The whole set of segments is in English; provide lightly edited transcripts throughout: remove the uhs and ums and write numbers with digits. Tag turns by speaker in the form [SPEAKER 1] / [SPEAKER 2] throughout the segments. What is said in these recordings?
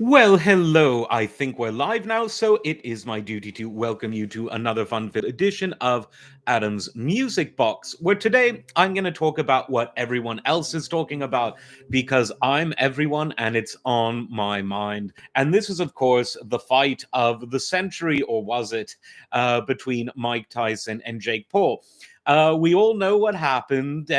[SPEAKER 1] Well, hello. I think we're live now, so it is my duty to welcome you to another fun-filled edition of Adam's Music Box, where today I'm going to talk about what everyone else is talking about because I'm everyone and it's on my mind. And this is, of course, the fight of the century, or was it, between Mike Tyson and Jake Paul. We all know what happened.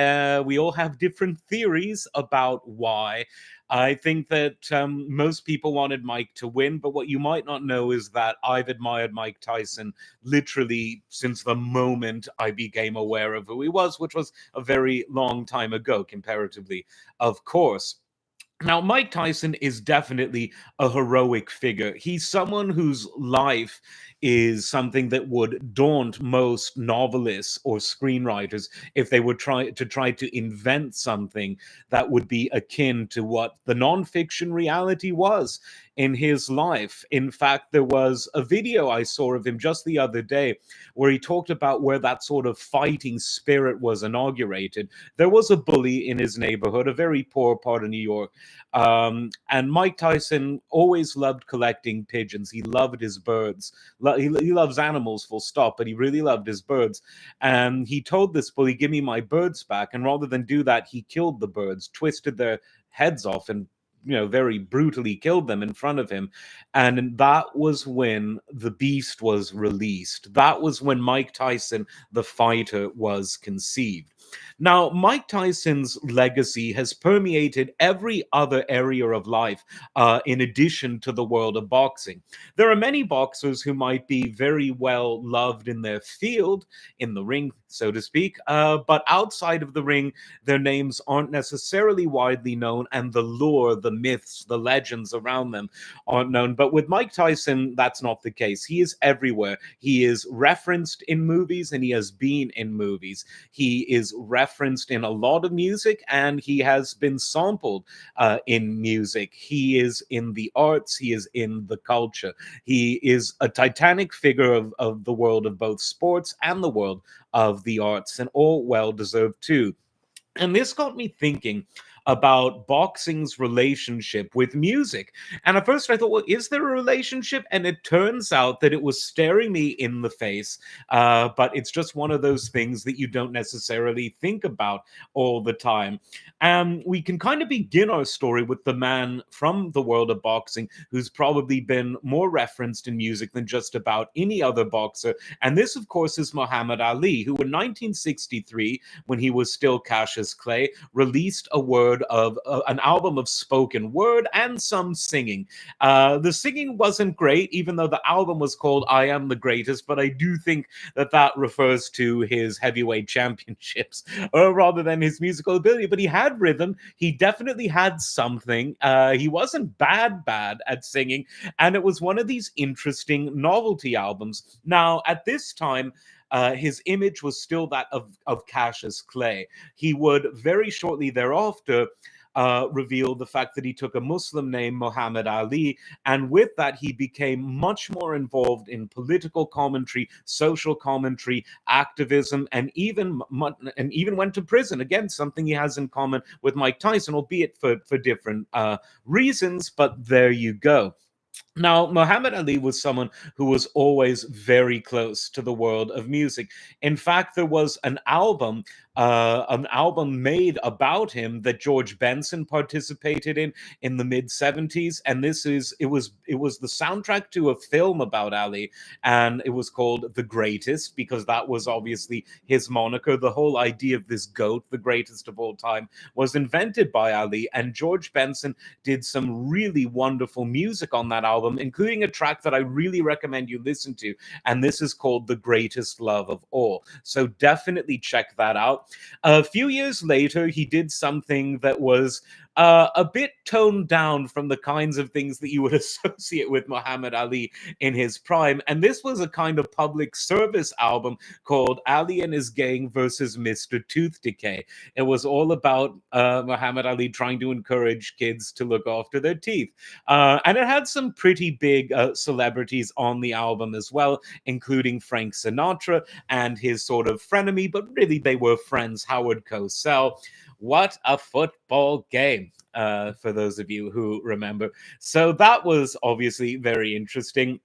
[SPEAKER 1] We all have different theories about why. I think that most people wanted Mike to win, but what you might not know is that I've admired Mike Tyson literally since the moment I became aware of who he was, which was a very long time ago, comparatively, of course. Now, Mike Tyson is definitely a heroic figure. He's someone whose life is something that would daunt most novelists or screenwriters if they were try to invent something that would be akin to what the nonfiction reality was in his life. In fact, there was a video I saw of him just the other day where he talked about where that sort of fighting spirit was inaugurated. There was a bully in his neighborhood, a very poor part of New York, and Mike Tyson always loved collecting pigeons. He loved his birds. He loves animals, full stop, but he really loved his birds. And he told this bully, "Give me my birds back." And rather than do that, he killed the birds, twisted their heads off, and very brutally killed them in front of him. And that was when the beast was released. That was when Mike Tyson, the fighter, was conceived. Now, Mike Tyson's legacy has permeated every other area of life, in addition to the world of boxing. There are many boxers who might be very well loved in their field, in the ring, so to speak, but outside of the ring, their names aren't necessarily widely known, and the lore, the myths, the legends around them aren't known. But with Mike Tyson, that's not the case. He is everywhere. He is referenced in movies, and he has been in movies. He is referenced in a lot of music, and he has been sampled in music. He is in the arts, he is in the culture. He is a titanic figure of the world of both sports and the world of the arts, and all well deserved too. And this got me thinking about boxing's relationship with music. And at first I thought, well, is there a relationship? And it turns out that it was staring me in the face. But it's just one of those things that you don't necessarily think about all the time. And we can kind of begin our story with the man from the world of boxing who's probably been more referenced in music than just about any other boxer. And this, of course, is Muhammad Ali, who in 1963, when he was still Cassius Clay, released an album of spoken word and some singing. The singing wasn't great, even though the album was called "I Am the Greatest," but I do think that that refers to his heavyweight championships rather than his musical ability. But he had rhythm. He definitely had something. He wasn't bad at singing, and it was one of these interesting novelty albums. Now, at this time, his image was still that of Cassius Clay. He would very shortly thereafter reveal the fact that he took a Muslim name, Muhammad Ali, and with that he became much more involved in political commentary, social commentary, activism, and even went to prison. Again, something he has in common with Mike Tyson, albeit for different reasons. But there you go. Now, Muhammad Ali was someone who was always very close to the world of music. In fact, there was an album made about him that George Benson participated in the mid '70s, and it was the soundtrack to a film about Ali, and it was called The Greatest because that was obviously his moniker. The whole idea of this goat, the greatest of all time, was invented by Ali, and George Benson did some really wonderful music on that album, including a track that I really recommend you listen to. And this is called The Greatest Love of All. So definitely check that out. A few years later, he did something that was a bit toned down from the kinds of things that you would associate with Muhammad Ali in his prime. And this was a kind of public service album called Ali and His Gang versus Mr. Tooth Decay. It was all about Muhammad Ali trying to encourage kids to look after their teeth. And it had some pretty big celebrities on the album as well, including Frank Sinatra and his sort of frenemy, but really they were friends, Howard Cosell. What a football game. for those of you who remember. So that was obviously very interesting.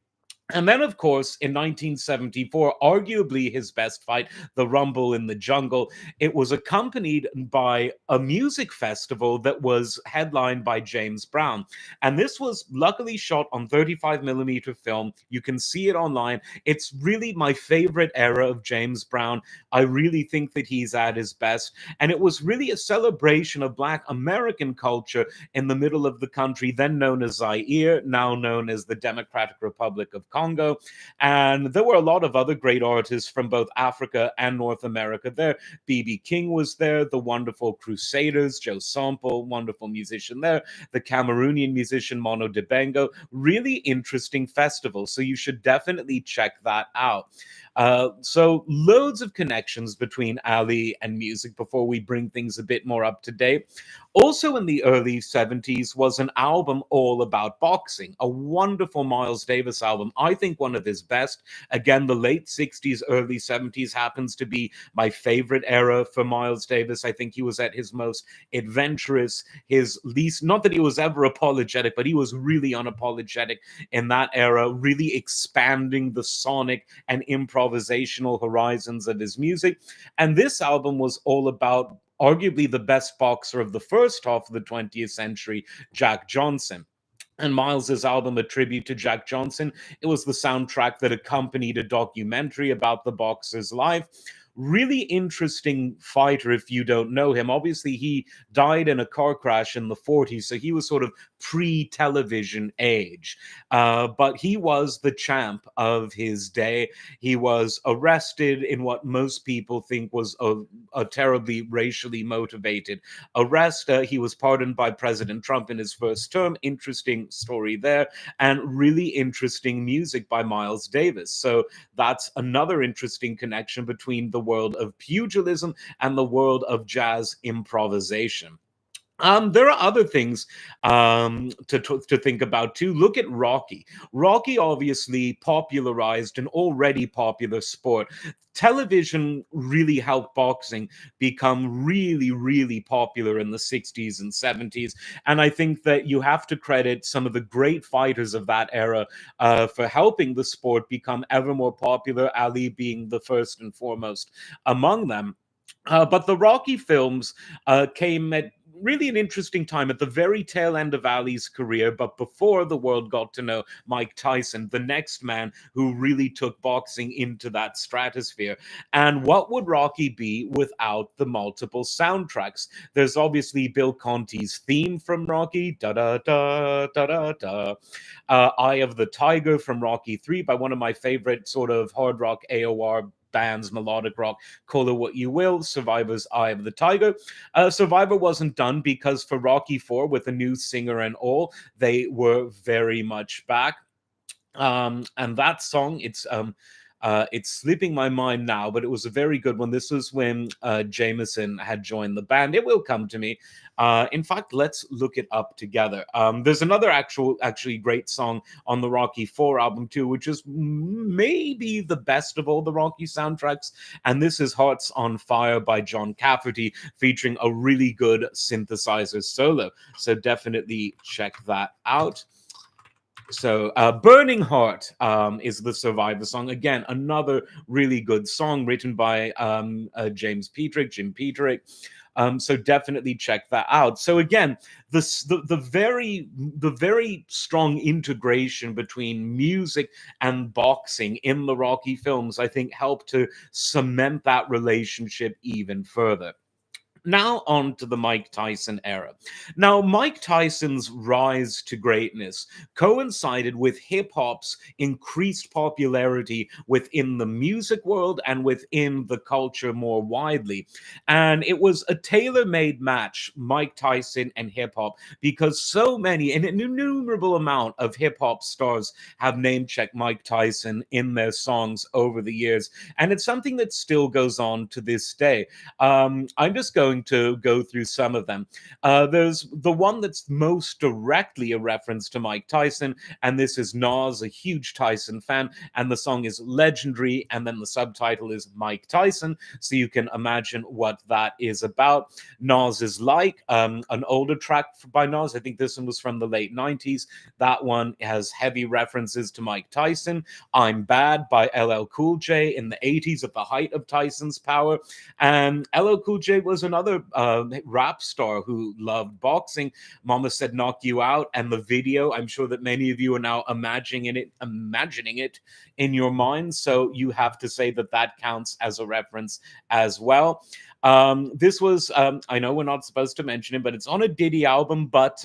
[SPEAKER 1] And then, of course, in 1974, arguably his best fight, the Rumble in the Jungle, it was accompanied by a music festival that was headlined by James Brown. And this was luckily shot on 35 millimeter film. You can see it online. It's really my favorite era of James Brown. I really think that he's at his best. And it was really a celebration of Black American culture in the middle of the country, then known as Zaire, now known as the Democratic Republic of Congo. And there were a lot of other great artists from both Africa and North America there. B.B. King was there, the wonderful Crusaders, Joe Sample, wonderful musician there, the Cameroonian musician Mono Dibango. Really interesting festival. So you should definitely check that out. So loads of connections between Ali and music before we bring things a bit more up to date. Also in the early 70s was an album all about boxing, a wonderful Miles Davis album. I think one of his best. Again, the late 60s, early 70s happens to be my favorite era for Miles Davis. I think he was at his most adventurous, his least, not that he was ever apologetic, but he was really unapologetic in that era, really expanding the sonic and improvisational horizons of his music. And this album was all about arguably the best boxer of the first half of the 20th century, Jack Johnson. And Miles's album, A Tribute to Jack Johnson, it was the soundtrack that accompanied a documentary about the boxer's life. Really interesting fighter if you don't know him. Obviously, he died in a car crash in the 40s, so he was sort of pre-television age. But he was the champ of his day. He was arrested in what most people think was a terribly racially motivated arrest. He was pardoned by President Trump in his first term. Interesting story there, and really interesting music by Miles Davis. So that's another interesting connection between the world of pugilism and the world of jazz improvisation. There are other things to think about too. Look at Rocky. Rocky obviously popularized an already popular sport. Television really helped boxing become really, really popular in the 60s and 70s. And I think that you have to credit some of the great fighters of that era for helping the sport become ever more popular, Ali being the first and foremost among them. But the Rocky films came at really an interesting time at the very tail end of Ali's career, but before the world got to know Mike Tyson, the next man who really took boxing into that stratosphere. And what would Rocky be without the multiple soundtracks? There's obviously Bill Conti's theme from Rocky, da da da da da da. Eye of the Tiger from Rocky 3 by one of my favorite sort of hard rock AOR bands, melodic rock, call it what you will, Survivor's Eye of the Tiger. Survivor wasn't done because for Rocky 4, with a new singer and all, they were very much back. And that song, it's slipping my mind now, but it was a very good one. This was when Jameson had joined the band. It will come to me. In fact, let's look it up together. There's another actually great song on the Rocky 4 album too, which is maybe the best of all the Rocky soundtracks. And this is Hearts on Fire by John Cafferty, featuring a really good synthesizer solo. So definitely check that out. So, Burning Heart is the Survivor song. Again, another really good song written by Jim Petrick. So definitely check that out. So again, the very strong integration between music and boxing in the Rocky films, I think, helped to cement that relationship even further. Now on to the Mike Tyson era. Now, Mike Tyson's rise to greatness coincided with hip hop's increased popularity within the music world and within the culture more widely. And it was a tailor made match, Mike Tyson and hip hop, because so many, an innumerable amount of hip hop stars have name checked Mike Tyson in their songs over the years. And it's something that still goes on to this day. I'm just going going to go through some of them. There's the one that's most directly a reference to Mike Tyson, and this is Nas, a huge Tyson fan, and the song is legendary, and then the subtitle is Mike Tyson, so you can imagine what that is about. Nas is like an older track by Nas. I think this one was from the late 90s. That one has heavy references to Mike Tyson. I'm Bad by LL Cool J in the 80s at the height of Tyson's power. And LL Cool J was another rap star who loved boxing. Mama Said Knock You Out, and the video, I'm sure that many of you are now imagining it in your mind. So you have to say that that counts as a reference as well. This was, I know we're not supposed to mention it, but it's on a Diddy album. But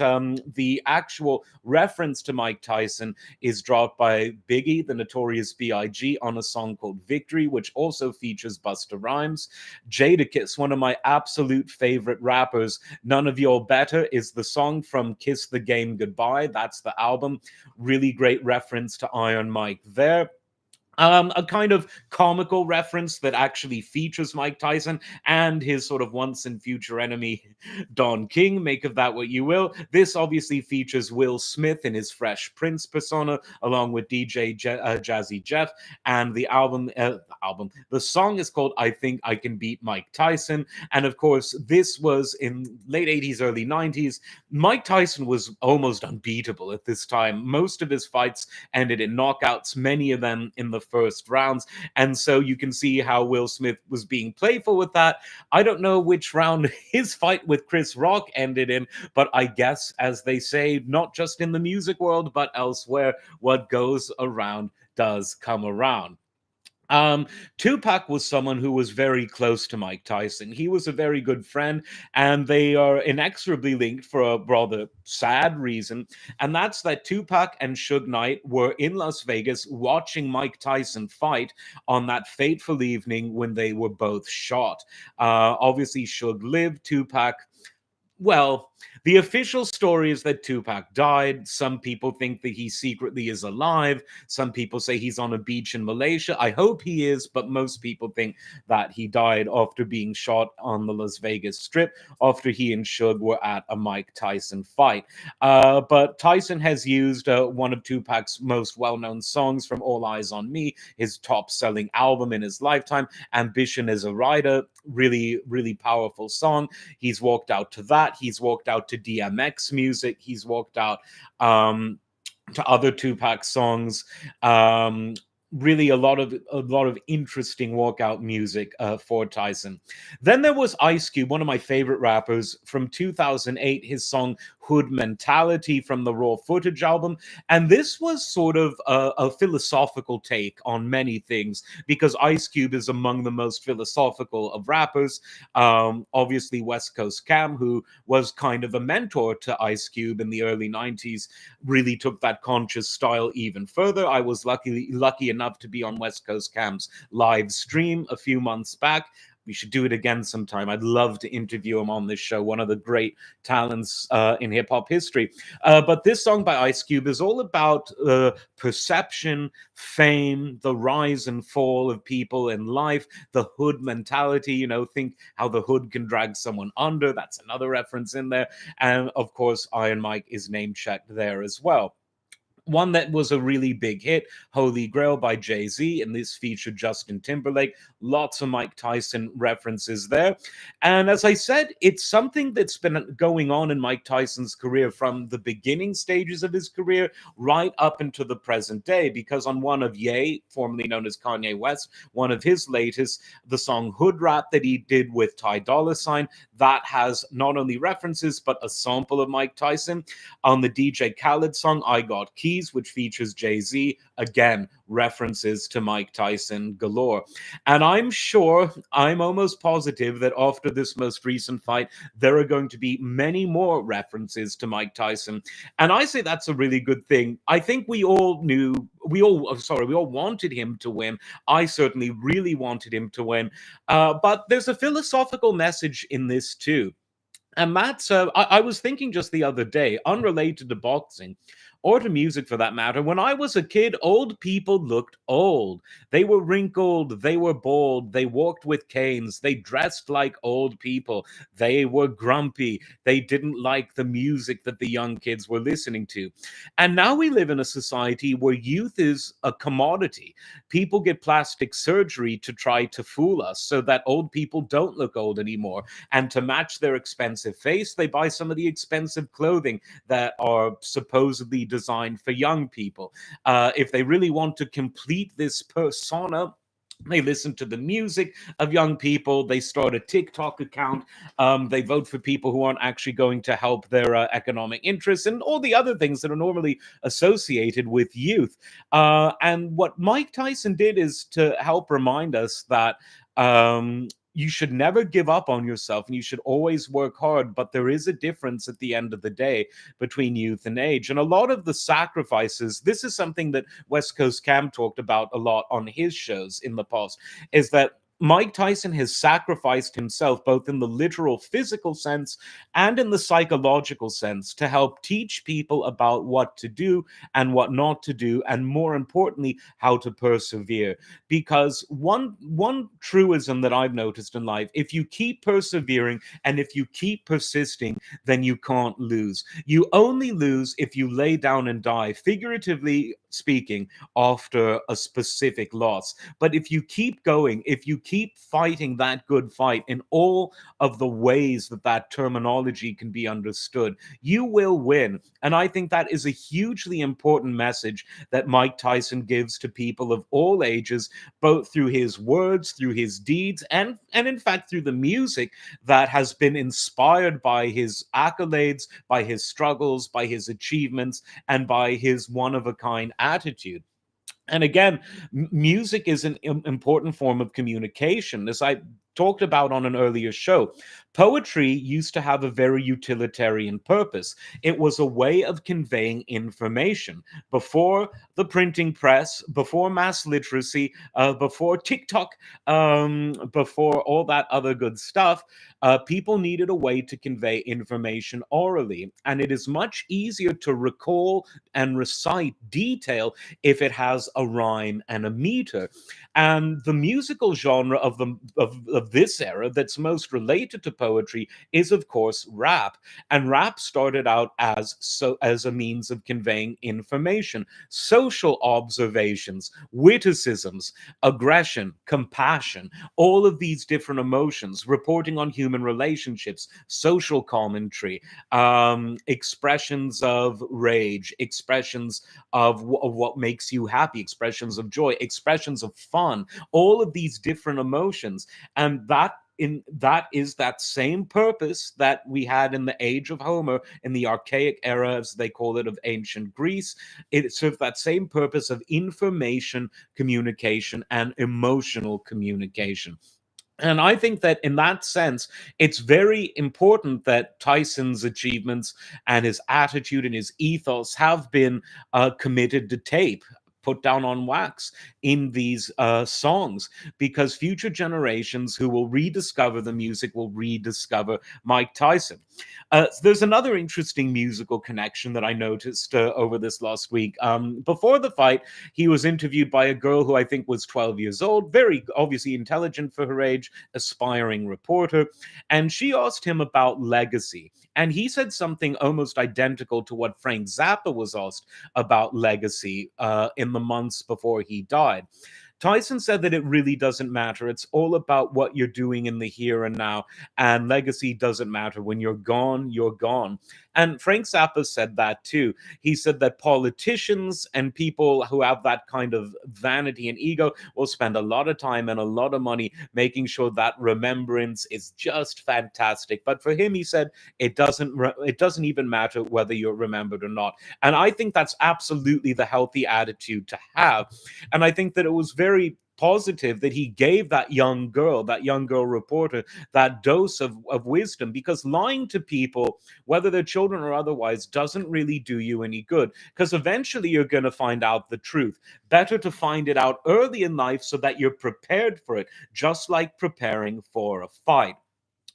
[SPEAKER 1] the actual reference to Mike Tyson is dropped by Biggie, the Notorious B.I.G., on a song called Victory, which also features Busta Rhymes. Jadakiss, one of my absolute favorite rappers, None of Your Better is the song from Kiss the Game Goodbye. That's the album. Really great reference to Iron Mike there. A kind of comical reference that actually features Mike Tyson and his sort of once and future enemy, Don King. Make of that what you will. This obviously features Will Smith in his Fresh Prince persona, along with Jazzy Jeff. And the song is called I Think I Can Beat Mike Tyson. And of course, this was in late 80s, early 90s. Mike Tyson was almost unbeatable at this time. Most of his fights ended in knockouts, many of them in the first rounds. And so you can see how Will Smith was being playful with that. I don't know which round his fight with Chris Rock ended in, but I guess, as they say, not just in the music world, but elsewhere, what goes around does come around. Um, Tupac was someone who was very close to Mike Tyson. He was a very good friend, and they are inexorably linked for a rather sad reason. And that's that Tupac and Suge Knight were in Las Vegas watching Mike Tyson fight on that fateful evening when they were both shot. Obviously, Suge lived. Tupac, well, the official story is that Tupac died. Some people think that he secretly is alive. Some people say he's on a beach in Malaysia. I hope he is, but most people think that he died after being shot on the Las Vegas Strip after he and Suge were at a Mike Tyson fight. But Tyson has used one of Tupac's most well-known songs from All Eyes on Me, his top-selling album in his lifetime, Ambition as a Rider. Really, really powerful song. He's walked out to that. He's walked out to DMX music. He's walked out to other Tupac songs. Really a lot of interesting walkout music for Tyson. Then there was Ice Cube, one of my favorite rappers, from 2008, his song Hood Mentality from the Raw Footage album. And this was sort of a philosophical take on many things, because Ice Cube is among the most philosophical of rappers. Obviously, West Coast Cam, who was kind of a mentor to Ice Cube in the early 90s, really took that conscious style even further. I was lucky enough to be on West Coast Cam's live stream a few months back. We should do it again sometime. I'd love to interview him on this show, one of the great talents in hip hop history. But this song by Ice Cube is all about perception, fame, the rise and fall of people in life, the hood mentality. Think how the hood can drag someone under. That's another reference in there. And of course, Iron Mike is name checked there as well. One that was a really big hit, Holy Grail by Jay-Z, and this featured Justin Timberlake. Lots of Mike Tyson references there. And as I said, it's something that's been going on in Mike Tyson's career from the beginning stages of his career right up into the present day, because on one of Ye, formerly known as Kanye West, one of his latest, the song Hood Rat that he did with Ty Dolla $ign, that has not only references, but a sample of Mike Tyson. On the DJ Khaled song, I Got Keys, which features Jay-Z, again, references to Mike Tyson galore. And I'm almost positive that after this most recent fight, there are going to be many more references to Mike Tyson. And I say that's a really good thing. I think we all wanted him to win. I certainly really wanted him to win. But there's a philosophical message in this too. And Matt, I was thinking just the other day, unrelated to boxing, or to music for that matter. When I was a kid, old people looked old. They were wrinkled, they were bald, they walked with canes, they dressed like old people, they were grumpy, they didn't like the music that the young kids were listening to. And now we live in a society where youth is a commodity. People get plastic surgery to try to fool us so that old people don't look old anymore. And to match their expensive face, they buy some of the expensive clothing that are supposedly designed for young people. If they really want to complete this persona, they listen to the music of young people. They start a TikTok account. They vote for people who aren't actually going to help their economic interests and all the other things that are normally associated with youth. And what Mike Tyson did is to help remind us that. You should never give up on yourself and you should always work hard. But there is a difference at the end of the day between youth and age. And a lot of the sacrifices, this is something that West Coast Cam talked about a lot on his shows in the past, is that Mike Tyson has sacrificed himself both in the literal physical sense and in the psychological sense to help teach people about what to do and what not to do, and more importantly, how to persevere. Because one truism that I've noticed in life, if you keep persevering and if you keep persisting, then you can't lose. You only lose if you lay down and die, figuratively speaking, after a specific loss. But if you keep going, if you keep fighting that good fight in all of the ways that that terminology can be understood, you will win. And I think that is a hugely important message that Mike Tyson gives to people of all ages, both through his words, through his deeds, and in fact through the music that has been inspired by his accolades, by his struggles, by his achievements, and by his one of a kind attitude. And again, music is an important form of communication. As I talked about on an earlier show, poetry used to have a very utilitarian purpose. It was a way of conveying information. Before the printing press, before mass literacy, before TikTok, before all that other good stuff, people needed a way to convey information orally. And it is much easier to recall and recite detail if it has a rhyme and a meter. And the musical genre of this era that's most related to poetry is, of course, rap. And rap started out as a means of conveying information, social observations, witticisms, aggression, compassion, all of these different emotions, reporting on human relationships, social commentary, expressions of rage, expressions of what makes you happy, expressions of joy, expressions of fun, all of these different emotions. And that is that same purpose that we had in the age of Homer, in the archaic era, as they call it, of ancient Greece. It served that same purpose of information communication and emotional communication. And I think that in that sense, it's very important that Tyson's achievements and his attitude and his ethos have been committed to tape, put down on wax in these songs, because future generations who will rediscover the music will rediscover Mike Tyson. There's another interesting musical connection that I noticed over this last week. Before the fight, he was interviewed by a girl who I think was 12 years old, very obviously intelligent for her age, aspiring reporter. And she asked him about legacy. And he said something almost identical to what Frank Zappa was asked about legacy in the months before he died. Tyson said that it really doesn't matter. It's all about what you're doing in the here and now. And legacy doesn't matter. When you're gone, you're gone. And Frank Zappa said that too. He said that politicians and people who have that kind of vanity and ego will spend a lot of time and a lot of money making sure that remembrance is just fantastic. But for him, he said it doesn't even matter whether you're remembered or not. And I think that's absolutely the healthy attitude to have. And I think that it was very positive that he gave that young girl reporter, that dose of wisdom, because lying to people, whether they're children or otherwise, doesn't really do you any good, because eventually you're going to find out the truth. Better to find it out early in life so that you're prepared for it, just like preparing for a fight.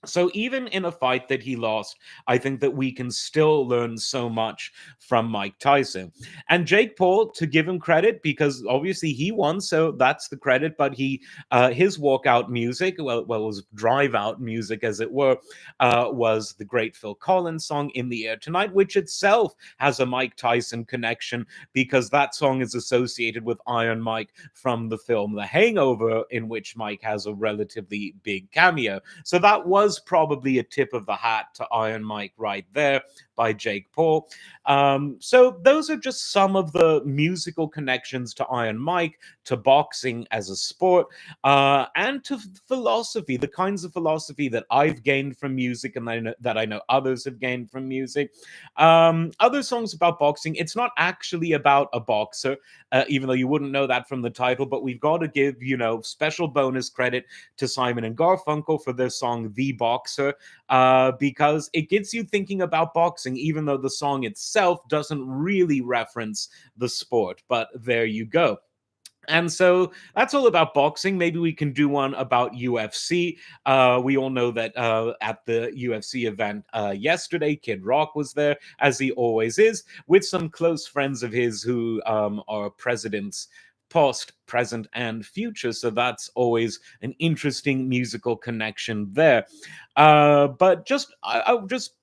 [SPEAKER 1] So even in a fight that he lost, I think that we can still learn so much from Mike Tyson. And Jake Paul, to give him credit, because obviously he won, so that's the credit. But his walkout music, well, it was drive out music, as it were, was the great Phil Collins song "In the Air Tonight," which itself has a Mike Tyson connection because that song is associated with Iron Mike from the film The Hangover, in which Mike has a relatively big cameo. So that was probably a tip of the hat to Iron Mike right there by Jake Paul. So those are just some of the musical connections to Iron Mike, to boxing as a sport, and to philosophy, the kinds of philosophy that I've gained from music and that I know others have gained from music. Other songs about boxing, it's not actually about a boxer, even though you wouldn't know that from the title, but we've got to give, special bonus credit to Simon and Garfunkel for their song The Boxer, because it gets you thinking about boxing, even though the song itself doesn't really reference the sport. But there you go. And so that's all about boxing. Maybe we can do one about UFC. We all know that at the UFC event yesterday, Kid Rock was there, as he always is, with some close friends of his who are presidents past, present, and future. So that's always an interesting musical connection there. But just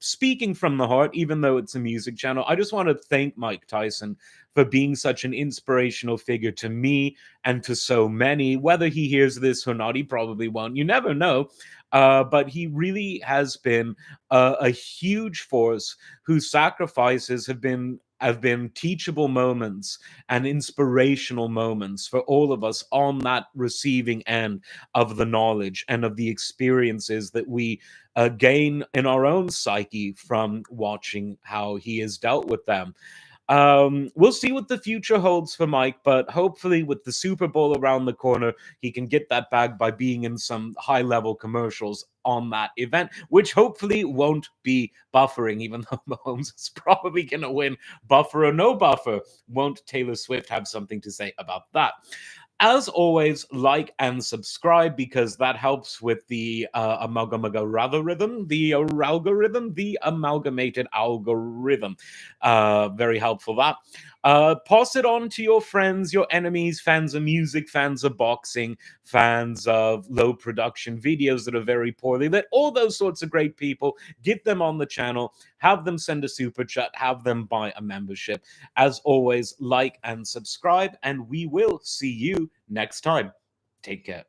[SPEAKER 1] speaking from the heart, even though it's a music channel, I just want to thank Mike Tyson for being such an inspirational figure to me and to so many. Whether he hears this or not, he probably won't. You never know. But he really has been a huge force whose sacrifices have been teachable moments and inspirational moments for all of us on that receiving end of the knowledge and of the experiences that we gain in our own psyche from watching how he has dealt with them. We'll see what the future holds for Mike, but hopefully, with the Super Bowl around the corner, he can get that bag by being in some high level commercials on that event, which hopefully won't be buffering, even though Mahomes is probably going to win buffer or no buffer. Won't Taylor Swift have something to say about that? As always, like and subscribe because that helps with the the amalgamated algorithm. Very helpful that. Pass it on to your friends, your enemies, fans of music, fans of boxing, fans of low production videos that are very poorly lit, all those sorts of great people. Get them on the channel, have them send a super chat, have them buy a membership. As always, like and subscribe, and we will see you next time. Take care.